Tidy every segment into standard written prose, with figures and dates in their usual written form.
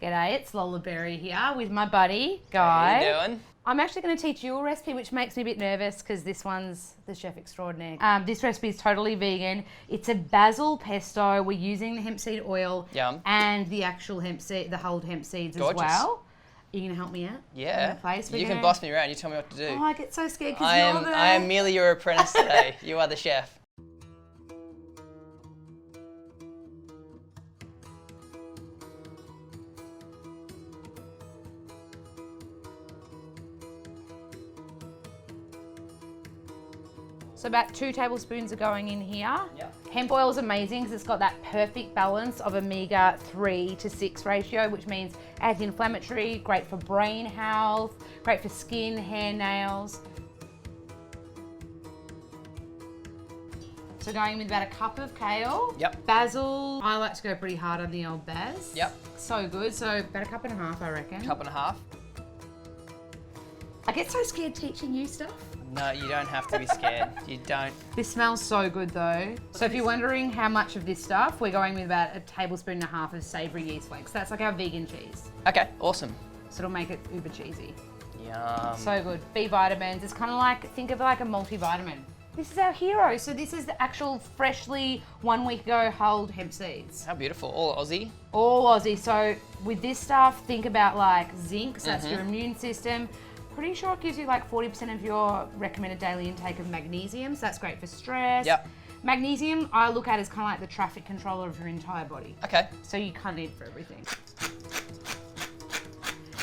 G'day, it's Lola Berry here with my buddy, Guy. How you doing? I'm actually going to teach you a recipe which makes me a bit nervous because this one's the chef extraordinaire. This recipe is totally vegan. It's a basil pesto. We're using the hemp seed oil and the actual hemp seed, the whole hemp seeds as well. Are you going to help me out? Yeah. You can boss me around. You tell me what to do. Oh, I get so scared because you're the... I am merely your apprentice today. You are the chef. So about 2 tablespoons are going in here. Yep. Hemp oil is amazing because it's got that perfect balance of omega 3 to 6 ratio, which means anti-inflammatory, great for brain health, great for skin, hair, nails. So going with about a cup of kale. Yep. Basil. I like to go pretty hard on the old baz. Yep. So good. So about a cup and a half, I reckon. Cup and a half. I get so scared teaching you stuff. No, you don't have to be scared. You don't. This smells so good though. So if you're wondering how much of this stuff, we're going with about a tablespoon and a half of savoury yeast flakes. That's like our vegan cheese. Okay, awesome. So it'll make it uber cheesy. Yum. So good. B vitamins. It's kind of like, think of it like a multivitamin. This is our hero. So this is the actual freshly 1 week ago hulled hemp seeds. How beautiful. All Aussie. All Aussie. So with this stuff, think about like zinc. So that's your immune system. Pretty sure it gives you like 40% of your recommended daily intake of magnesium, so that's great for stress. Yep. Magnesium, I look at as kind of like the traffic controller of your entire body. Okay. So you kind of need it for everything.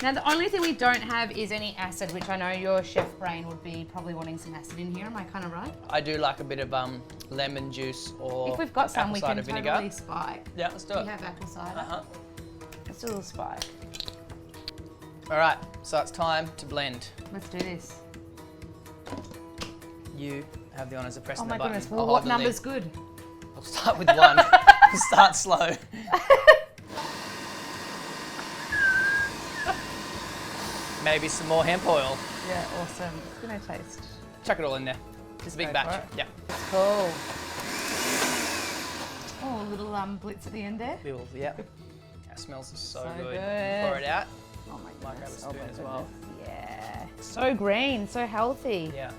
Now the only thing we don't have is any acid, which I know your chef brain would be probably wanting some acid in here. Am I kind of right? I do like a bit of lemon juice or if we've got some, we can vinegar. totally spike. Yeah, let's do it. We have apple cider. Let's do a little spike. All right, so it's time to blend. Let's do this. You have the honours of pressing Oh the my button. goodness, well, what number's good? We'll start with 1. We'll start slow. Maybe some more hemp oil. Yeah, awesome. It's gonna taste. Chuck it all in there. Just a big batch. Yeah. Cool. Oh, a little blitz at the end there. Yeah. That smells so good. good. Pour it out. Oh my Might grab a goodness. spoon as well. Yeah. So green, so healthy. Yeah.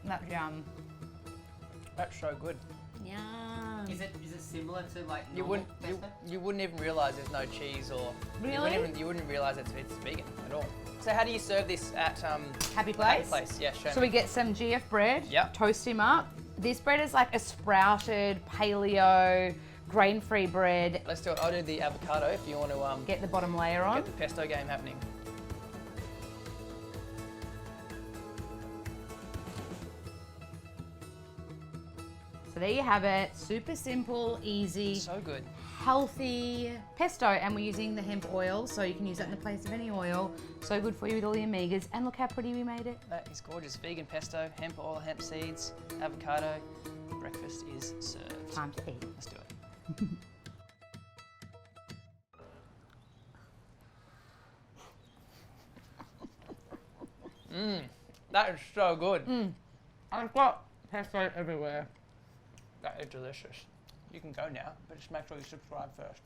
That's yum. That's so good. Yum. Is it similar to like You wouldn't even realise there's no cheese or Really? you wouldn't realise it's vegan at all. So how do you serve this at Happy Happy Place? Place? Yeah, show So me. we get some GF bread. Yep. Toast him up. This bread is like a sprouted paleo grain-free bread. Let's do it. I'll do the avocado if you want to Get the bottom layer on. get the pesto game happening. So there you have it. Super simple, easy, So good. healthy pesto. And we're using the hemp oil, so you can use that in the place of any oil. So good for you with all the omegas. And look how pretty we made it. That is gorgeous. Vegan pesto, hemp oil, hemp seeds, avocado. Breakfast is served. Time to eat. Let's do it. That is so good. I've got pesto everywhere. That is delicious. You can go now, but just make sure you subscribe first.